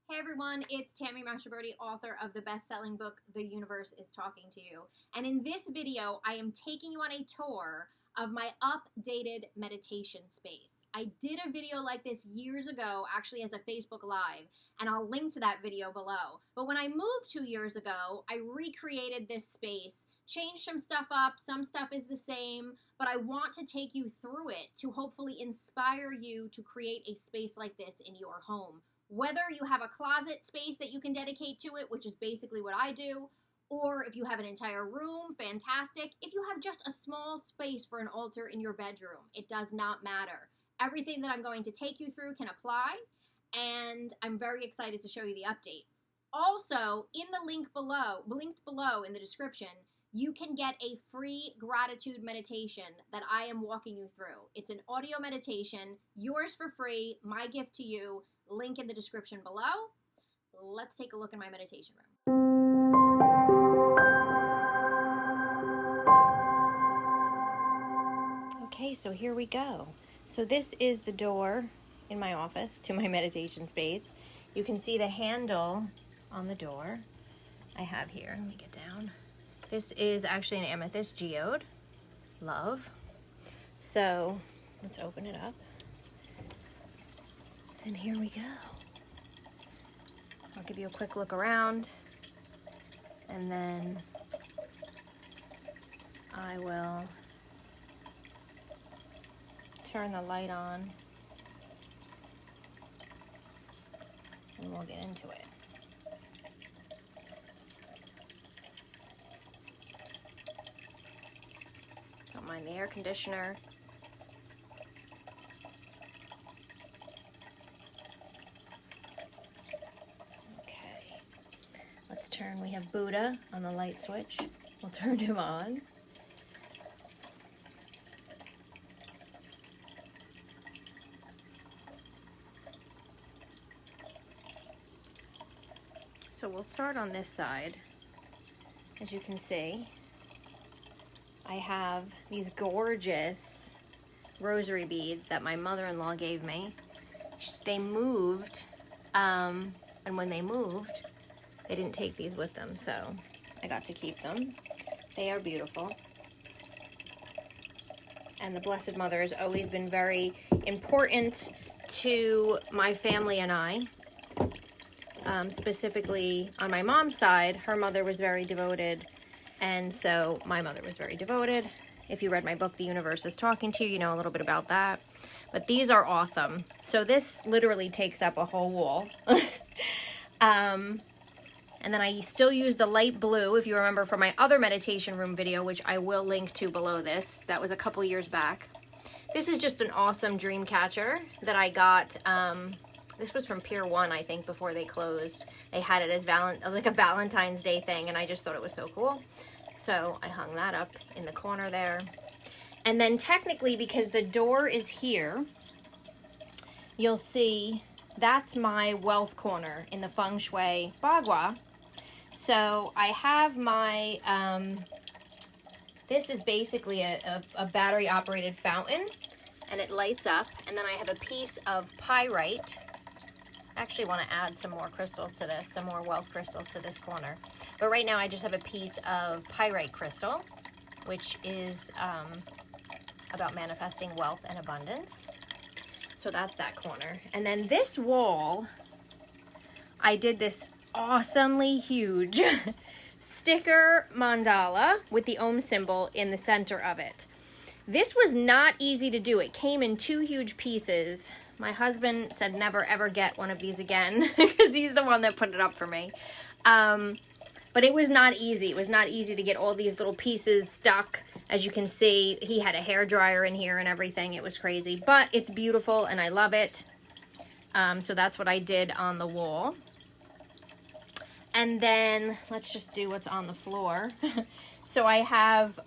Hey everyone, it's Tammy Mastroberte, author of the best-selling book, The Universe is Talking to You. And in this video, I am taking you on a tour of my updated meditation space. I did a video like this years ago, actually as a Facebook Live, and I'll link to that video below. But when I moved 2 years ago, I recreated this space, changed some stuff up, some stuff is the same, but I want to take you through it to hopefully inspire you to create a space like this in your home. Whether you have a closet space that you can dedicate to it, which is basically what I do, or if you have an entire room, fantastic. If you have just a small space for an altar in your bedroom, it does not matter. Everything that I'm going to take you through can apply, and I'm very excited to show you the update. Also, in the link below, linked below in the description, you can get a free gratitude meditation that I am walking you through. It's an audio meditation, yours for free, my gift to you. Link in the description below. Let's take a look in my meditation room. Okay, so here we go. So this is the door in my office to my meditation space. You can see the handle on the door I have here. Let me get down. This is actually an amethyst geode. Love. So let's open it up. And here we go. I'll give you a quick look around, and then I will turn the light on, and we'll get into it. Don't mind the air conditioner. Let's turn, we have Buddha on the light switch. We'll turn him on. So we'll start on this side. As you can see, I have these gorgeous rosary beads that my mother-in-law gave me. They moved, and when they moved, they didn't take these with them, so I got to keep them. They are beautiful. And the Blessed Mother has always been very important to my family and I. Specifically on my mom's side, her mother was very devoted, and so my mother was very devoted. If you read my book, The Universe is Talking to You, you know a little bit about that. But these are awesome. So this literally takes up a whole wall. And then I still use the light blue, if you remember from my other meditation room video, which I will link to below this. That was a couple years back. This is just an awesome dream catcher that I got. This was from Pier 1, I think, before they closed. They had it as like a Valentine's Day thing, and I just thought it was so cool. So I hung that up in the corner there. And then technically, because the door is here, you'll see that's my wealth corner in the Feng Shui Bagua. So I have my, this is basically a battery operated fountain, and it lights up. And then I have a piece of pyrite. I actually want to add some more crystals to this, some more wealth crystals to this corner. But right now I just have a piece of pyrite crystal, which is about manifesting wealth and abundance. So that's that corner. And then this wall, I did this awesomely huge sticker mandala with the Om symbol in the center of it. This was not easy to do. It came in 2 huge pieces. My husband said never ever get one of these again because he's the one that put it up for me. But it was not easy. It was not easy to get all these little pieces stuck. As you can see, he had a hairdryer in here and everything. It was crazy, but it's beautiful and I love it. So that's what I did on the wall. And then let's just do what's on the floor. So I have,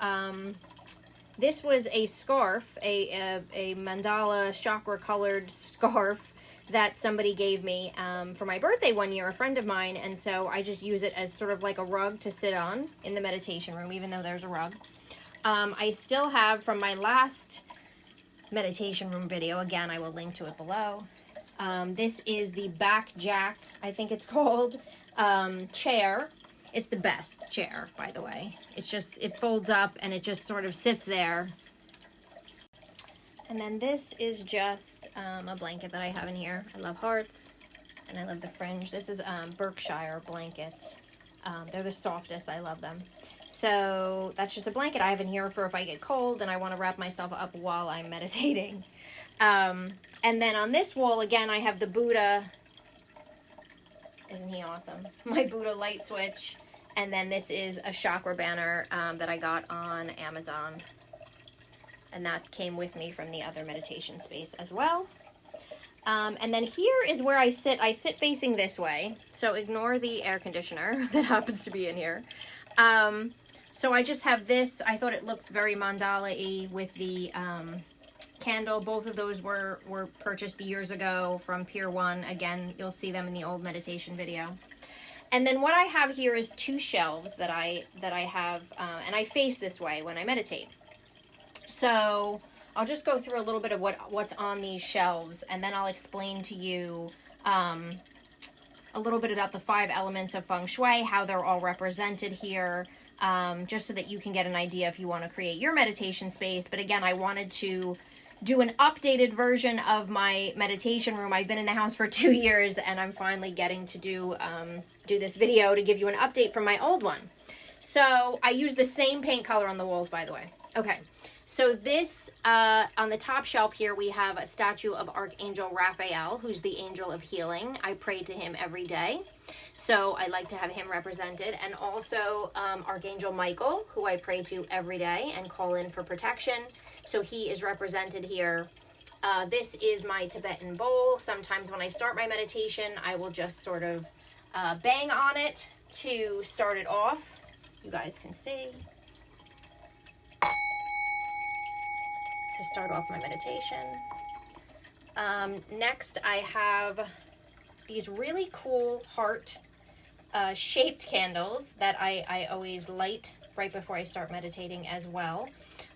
this was a scarf, a mandala chakra colored scarf that somebody gave me for my birthday one year, a friend of mine. And so I just use it as sort of like a rug to sit on in the meditation room, even though there's a rug. I still have from my last meditation room video, again, I will link to it below. This is the back jack, I think it's called, chair. It's the best chair, by the way. It folds up and it just sort of sits there. And then this is just a blanket that I have in here. I love hearts and I love the fringe. This is Berkshire blankets. They're the softest. I love them. So that's just a blanket I have in here for if I get cold and I want to wrap myself up while I'm meditating. And then on this wall, again, I have the Buddha. Isn't he awesome? My Buddha light switch. And then this is a chakra banner that I got on Amazon. And that came with me from the other meditation space as well. And then here is where I sit. I sit facing this way. So ignore the air conditioner that happens to be in here. So I just have this. I thought it looked very mandala-y with the candle. Both of those were purchased years ago from Pier 1. Again, you'll see them in the old meditation video. And then what I have here is two shelves that I have, and I face this way when I meditate. So I'll just go through a little bit of what's on these shelves, and then I'll explain to you a little bit about the 5 elements of Feng Shui, how they're all represented here, just so that you can get an idea if you want to create your meditation space. But again, I wanted to do an updated version of my meditation room. I've been in the house for 2 years, and I'm finally getting to do this video to give you an update from my old one. So I use the same paint color on the walls, by the way. Okay. So this, on the top shelf here, we have a statue of Archangel Raphael, who's the angel of healing. I pray to him every day, so I like to have him represented. And also Archangel Michael, who I pray to every day and call in for protection. So he is represented here. This is my Tibetan bowl. Sometimes when I start my meditation, I will just sort of bang on it to start it off. You guys can see. To start off my meditation. Next, I have these really cool heart shaped candles that I always light right before I start meditating as well.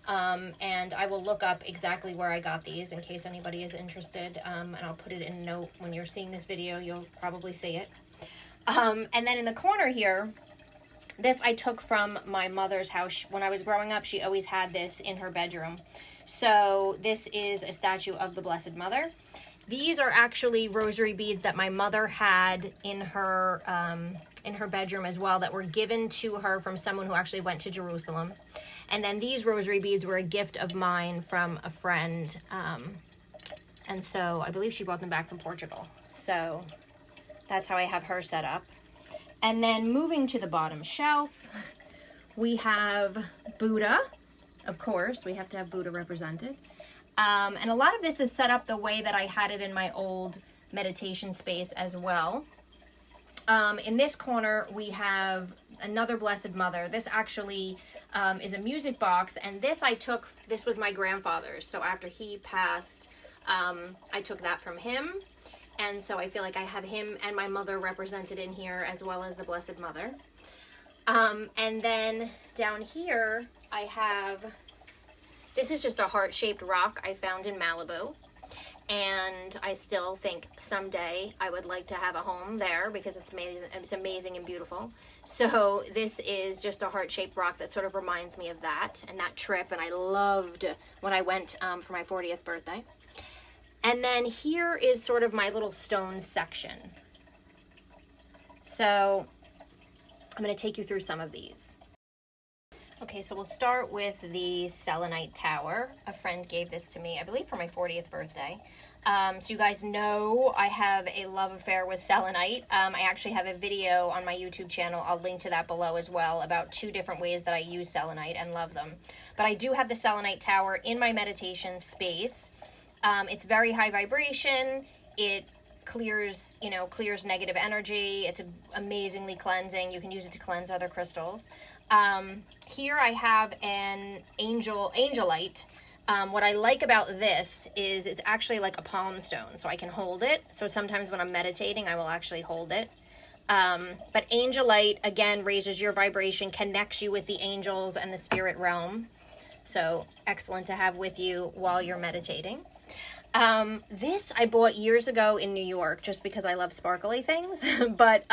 And I will look up exactly where I got these in case anybody is interested. And I'll put it in a note when you're seeing this video. You'll probably see it. And then in the corner here, this I took from my mother's house. When I was growing up, she always had this in her bedroom. So this is a statue of the Blessed Mother. These are actually rosary beads that my mother had in her bedroom as well, that were given to her from someone who actually went to Jerusalem. And then these rosary beads were a gift of mine from a friend. And so I believe she brought them back from Portugal. So that's how I have her set up. And then moving to the bottom shelf, we have Buddha. Of course, we have to have Buddha represented. And a lot of this is set up the way that I had it in my old meditation space as well. In this corner, we have another Blessed Mother. This actually is a music box, and this was my grandfather's. So after he passed, I took that from him. And so I feel like I have him and my mother represented in here, as well as the Blessed Mother. And then down here, I have, this is just a heart-shaped rock I found in Malibu. And I still think someday I would like to have a home there because it's amazing and beautiful. So this is just a heart-shaped rock that sort of reminds me of that and that trip. And I loved when I went for my 40th birthday. And then here is sort of my little stone section. So I'm going to take you through some of these. Okay, so we'll start with the selenite tower. A friend gave this to me, I believe, for my 40th birthday. So you guys know I have a love affair with selenite. I actually have a video on my YouTube channel. I'll link to that below as well, about 2 different ways that I use selenite and love them. But I do have the selenite tower in my meditation space. It's very high vibration. It clears negative energy. It's amazingly cleansing. You can use it to cleanse other crystals. Here I have an angelite. What I like about this is it's actually like a palm stone, so I can hold it. So sometimes when I'm meditating, I will actually hold it. But angelite, again, raises your vibration, connects you with the angels and the spirit realm. So excellent to have with you while you're meditating. This I bought years ago in New York just because I love sparkly things, but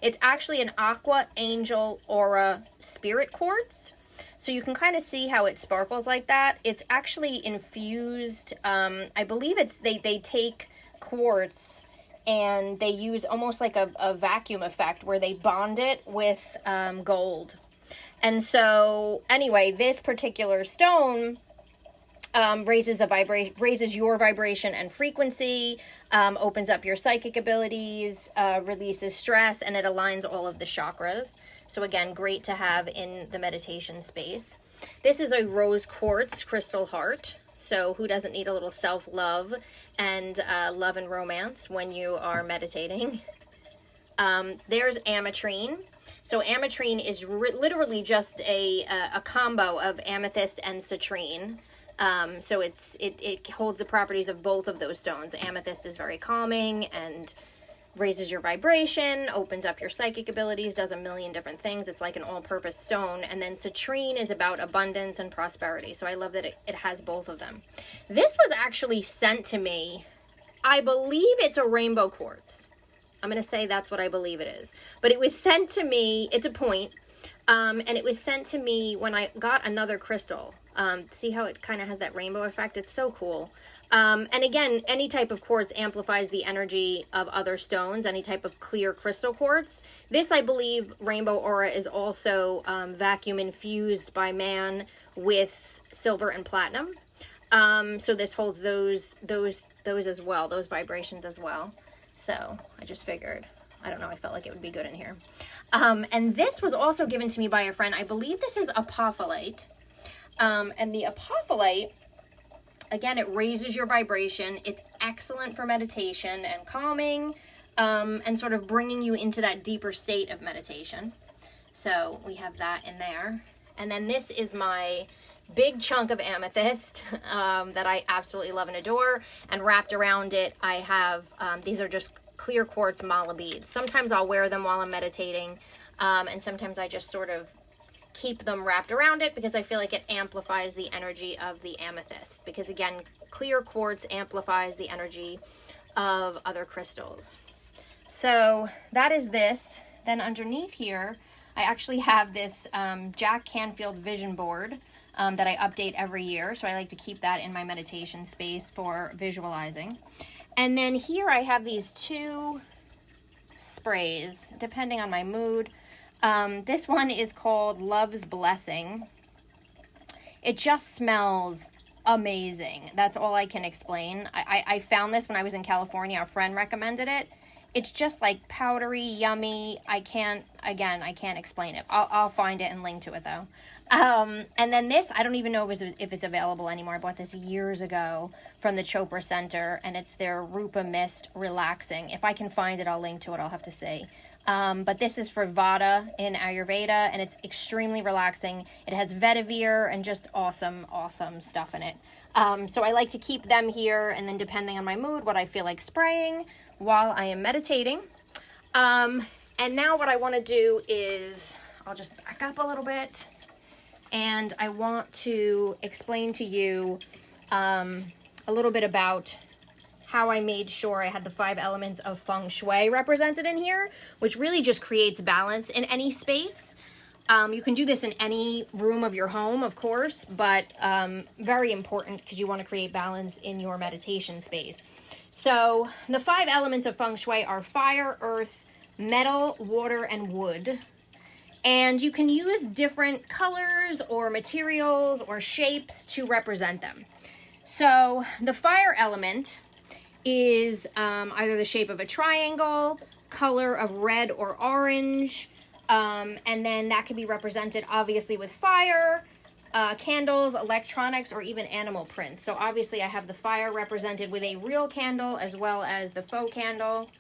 it's actually an Aqua Angel Aura Spirit Quartz. So you can kind of see how it sparkles like that. It's actually infused, I believe they take quartz and they use almost like a vacuum effect where they bond it with gold. And so anyway, this particular stone raises your vibration and frequency, opens up your psychic abilities, releases stress, and it aligns all of the chakras. So again, great to have in the meditation space. This is a rose quartz crystal heart. So who doesn't need a little self-love and love and romance when you are meditating? There's ametrine. So ametrine is literally just a combo of amethyst and citrine. So it holds the properties of both of those stones. Amethyst is very calming and raises your vibration, opens up your psychic abilities, does a million different things. It's like an all-purpose stone. And then citrine is about abundance and prosperity. So I love that it has both of them. This was actually sent to me. I believe it's a rainbow quartz. I'm going to say that's what I believe it is. But it was sent to me, it's a point, and it was sent to me when I got another crystal. See how it kind of has that rainbow effect? It's so cool. And again, any type of quartz amplifies the energy of other stones, any type of clear crystal quartz. This, I believe, rainbow aura is also vacuum infused by man with silver and platinum. So this holds those as well, those vibrations as well. So I just figured, I don't know, I felt like it would be good in here. And this was also given to me by a friend. I believe this is apophyllite. And the apophyllite, again, it raises your vibration. It's excellent for meditation and calming, and sort of bringing you into that deeper state of meditation. So we have that in there. And then this is my big chunk of amethyst that I absolutely love and adore. And wrapped around it, I have, these are just clear quartz mala beads. Sometimes I'll wear them while I'm meditating, and sometimes I just sort of keep them wrapped around it because I feel like it amplifies the energy of the amethyst. Because again, clear quartz amplifies the energy of other crystals. So that is this. Then underneath here, I actually have this Jack Canfield vision board that I update every year. So I like to keep that in my meditation space for visualizing. And then here I have these two sprays, depending on my mood. This one is called Love's Blessing. It just smells amazing. That's all I can explain. I found this when I was in California. A friend recommended it. It's just like powdery, yummy. I can't explain it. I'll find it and link to it though. And then this, I don't even know if it's available anymore. I bought this years ago from the Chopra Center, and it's their Rupa Mist Relaxing. If I can find it, I'll link to it. I'll have to say. But this is for Vata in Ayurveda, and it's extremely relaxing. It has vetiver and just awesome, awesome stuff in it. So I like to keep them here, and then depending on my mood, what I feel like spraying while I am meditating. And now what I want to do is, I'll just back up a little bit, and I want to explain to you a little bit about how I made sure I had the 5 elements of Feng Shui represented in here, which really just creates balance in any space. You can do this in any room of your home, of course, but very important because you want to create balance in your meditation space. So the 5 elements of Feng Shui are fire, earth, metal, water, and wood. And you can use different colors or materials or shapes to represent them. So the fire element is either the shape of a triangle, color of red or orange, and then that can be represented obviously with fire, candles, electronics, or even animal prints. So obviously I have the fire represented with a real candle as well as the faux candle,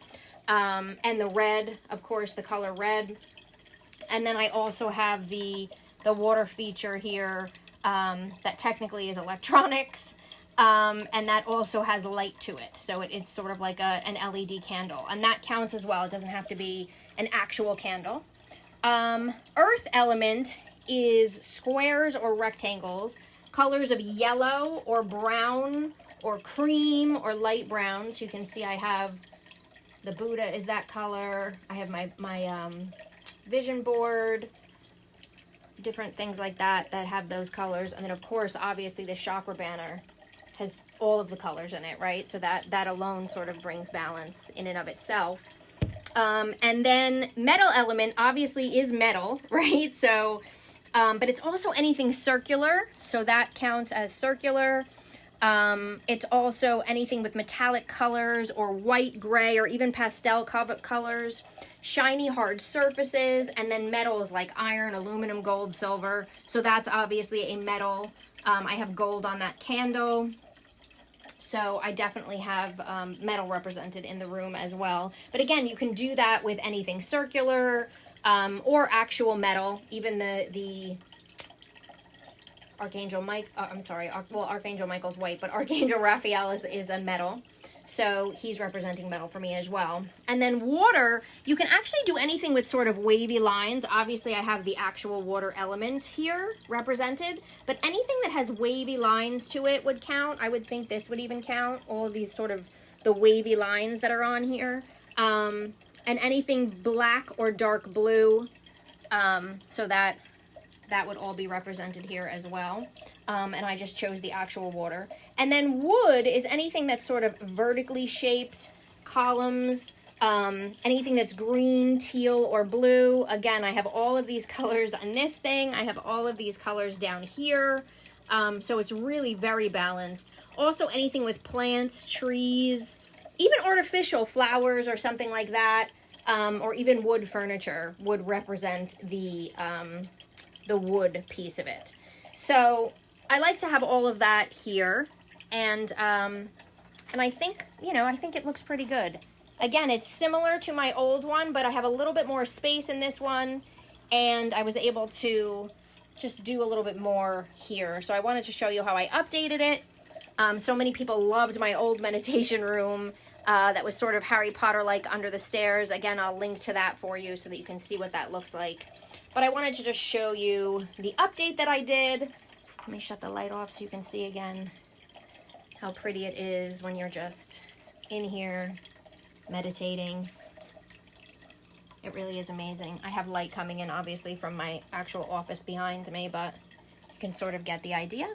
and the red, of course, the color red. And then I also have the water feature here that technically is electronics. And that also has light to it. So it's sort of like an LED candle. And that counts as well. It doesn't have to be an actual candle. Earth element is squares or rectangles, colors of yellow or brown or cream or light brown. So you can see I have the Buddha is that color. I have my vision board, different things like that have those colors. And then of course, obviously the chakra banner has all of the colors in it, right? So that alone sort of brings balance in and of itself. And then metal element obviously is metal, right? So, but it's also anything circular. So that counts as circular. It's also anything with metallic colors or white, gray, or even pastel colors, shiny, hard surfaces, and then metals like iron, aluminum, gold, silver. So that's obviously a metal. I have gold on that candle. So I definitely have metal represented in the room as well. But again, you can do that with anything circular or actual metal, even the Archangel Mike, Archangel Michael's white, but Archangel Raphael is a metal. So he's representing metal for me as well. And then water, you can actually do anything with sort of wavy lines. Obviously, I have the actual water element here represented, but anything that has wavy lines to it would count. I would think this would even count, all of these sort of the wavy lines that are on here. And anything black or dark blue, so that would all be represented here as well. And I just chose the actual water. And then wood is anything that's sort of vertically shaped, columns, anything that's green, teal, or blue. Again, I have all of these colors on this thing. I have all of these colors down here. So it's really very balanced. Also anything with plants, trees, even artificial flowers or something like that, or even wood furniture would represent the wood piece of it. So I like to have all of that here, and I think, I think it looks pretty good. Again, it's similar to my old one, but I have a little bit more space in this one, and I was able to just do a little bit more here. So I wanted to show you how I updated it. So many people loved my old meditation room that was sort of Harry Potter-like under the stairs. Again, I'll link to that for you so that you can see what that looks like. But I wanted to just show you the update that I did. Let me shut the light off so you can see again how pretty it is when you're just in here meditating. It really is amazing. I have light coming in obviously from my actual office behind me, but you can sort of get the idea.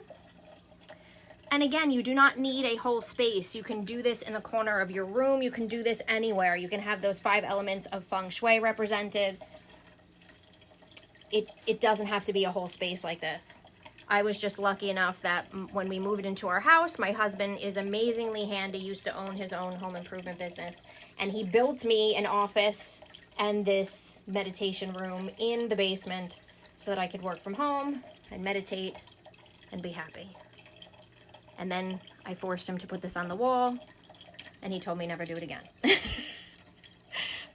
And again, you do not need a whole space. You can do this in the corner of your room. You can do this anywhere. You can have those 5 elements of Feng Shui represented. It doesn't have to be a whole space like this. I was just lucky enough that when we moved into our house, my husband is amazingly handy, used to own his own home improvement business, and he built me an office and this meditation room in the basement so that I could work from home and meditate and be happy. And then I forced him to put this on the wall, and he told me never do it again.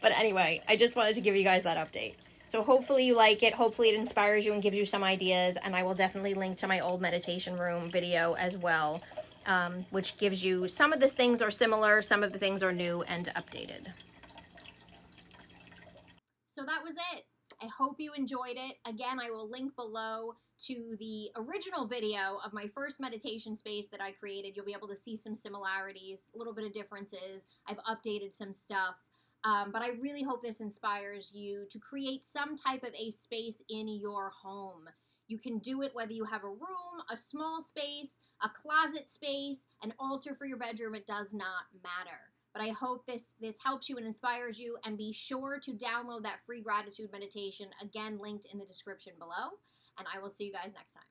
But anyway, I just wanted to give you guys that update. So hopefully you like it. Hopefully it inspires you and gives you some ideas. And I will definitely link to my old meditation room video as well, which gives you some of the things are similar, some of the things are new and updated. So that was it. I hope you enjoyed it. Again, I will link below to the original video of my first meditation space that I created. You'll be able to see some similarities, a little bit of differences. I've updated some stuff. But I really hope this inspires you to create some type of a space in your home. You can do it whether you have a room, a small space, a closet space, an altar for your bedroom. It does not matter. But I hope this helps you and inspires you. And be sure to download that free gratitude meditation, again linked in the description below. And I will see you guys next time.